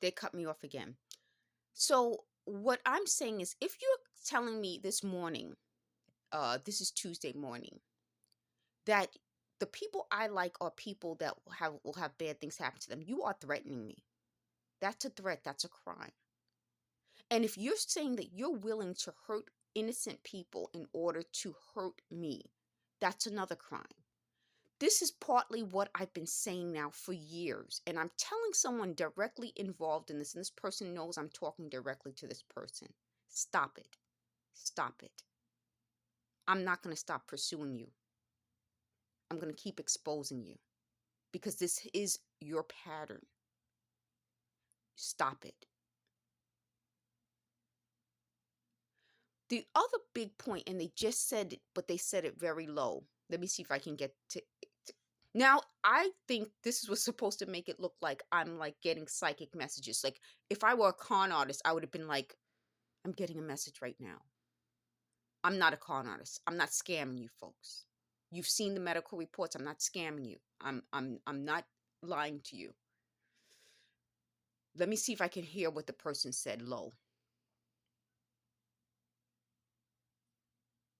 They cut me off again. So what I'm saying is, if you're telling me this morning, this is Tuesday morning, that the people I like are people that will have bad things happen to them, you are threatening me. That's a threat. That's a crime. And if you're saying that you're willing to hurt innocent people in order to hurt me, that's another crime. This is partly what I've been saying now for years. And I'm telling someone directly involved in this, and this person knows I'm talking directly to this person. Stop it. Stop it. I'm not going to stop pursuing you. I'm going to keep exposing you because this is your pattern. Stop it. The other big point, and they just said it, but they said it very low. Let me see if I can get to it. Now, I think this was supposed to make it look like I'm like getting psychic messages. Like if I were a con artist, I would have been like, I'm getting a message right now. I'm not a con artist. I'm not scamming you folks. You've seen the medical reports. I'm not scamming you. I'm not lying to you. Let me see if I can hear what the person said low.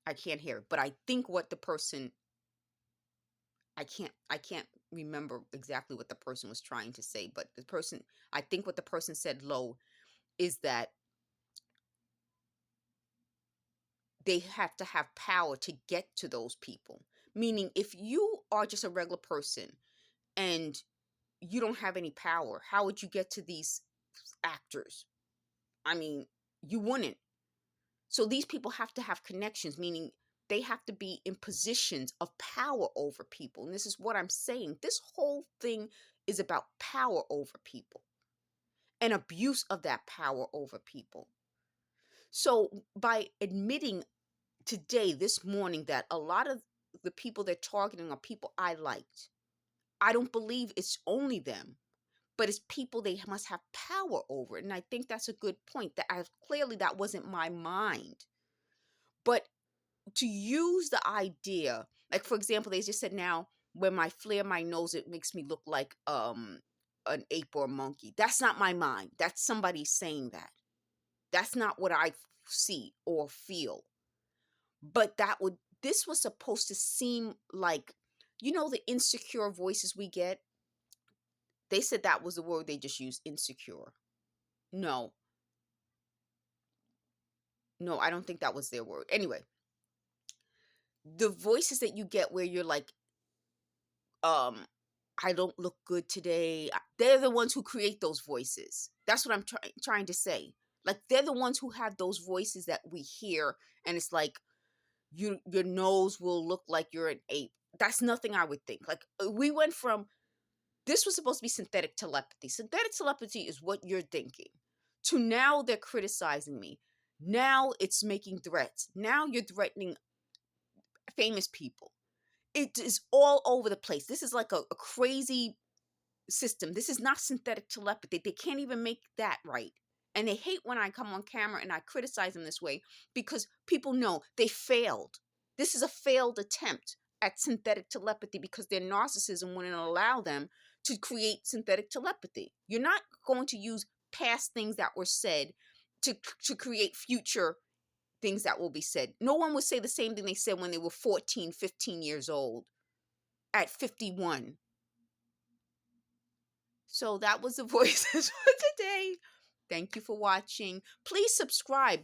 I can't hear it, but I think what the person I can't remember exactly what the person was trying to say, but I think what the person said low is that they have to have power to get to those people. Meaning if you are just a regular person and you don't have any power, how would you get to these actors? I mean, you wouldn't. So these people have to have connections, meaning they have to be in positions of power over people. And this is what I'm saying. This whole thing is about power over people and abuse of that power over people. So by admitting today, this morning, that a lot of the people they're targeting are people I liked, I don't believe it's only them, but it's people they must have power over. And I think that's a good point. That wasn't my mind. But to use the idea, like for example, they just said now when I flare my nose, it makes me look like an ape or a monkey. That's not my mind. That's somebody saying that. That's not what I see or feel. But this was supposed to seem like, the insecure voices we get. They said that was the word they just used, insecure. No, no, I don't think that was their word. Anyway, the voices that you get where you're like, I don't look good today. They're the ones who create those voices. That's what I'm trying to say. Like they're the ones who have those voices that we hear, and it's like your nose will look like you're an ape. That's nothing I would think. Like we went from this was supposed to be synthetic telepathy. Synthetic telepathy is what you're thinking. To now they're criticizing me. Now it's making threats. Now you're threatening famous people. It is all over the place. This is like a crazy system. This is not synthetic telepathy. They can't even make that right. And they hate when I come on camera and I criticize them this way because people know they failed. This is a failed attempt at synthetic telepathy because their narcissism wouldn't allow them to create synthetic telepathy. You're not going to use past things that were said to create future things that will be said. No one would say the same thing they said when they were 14, 15 years old at 51. So that was the voices for today. Thank you for watching. Please subscribe.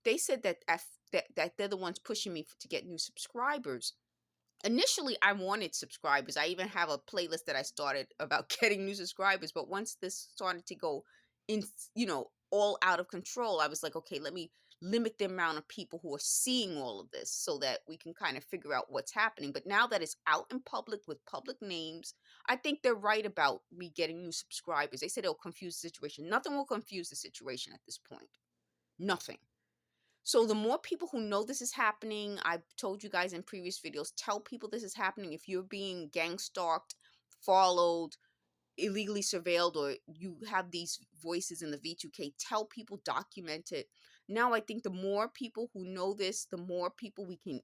They said that they're the ones pushing me to get new subscribers. Initially, I wanted subscribers. I even have a playlist that I started about getting new subscribers. But once this started to go in, all out of control, I was like, okay, let me limit the amount of people who are seeing all of this so that we can kind of figure out what's happening. But now that it's out in public with public names, I think they're right about me getting new subscribers. They said it'll confuse the situation. Nothing will confuse the situation at this point. Nothing. So the more people who know this is happening, I've told you guys in previous videos, tell people this is happening. If you're being gang stalked, followed, illegally surveilled, or you have these voices in the V2K, tell people, document it. Now I think the more people who know this, the more people we can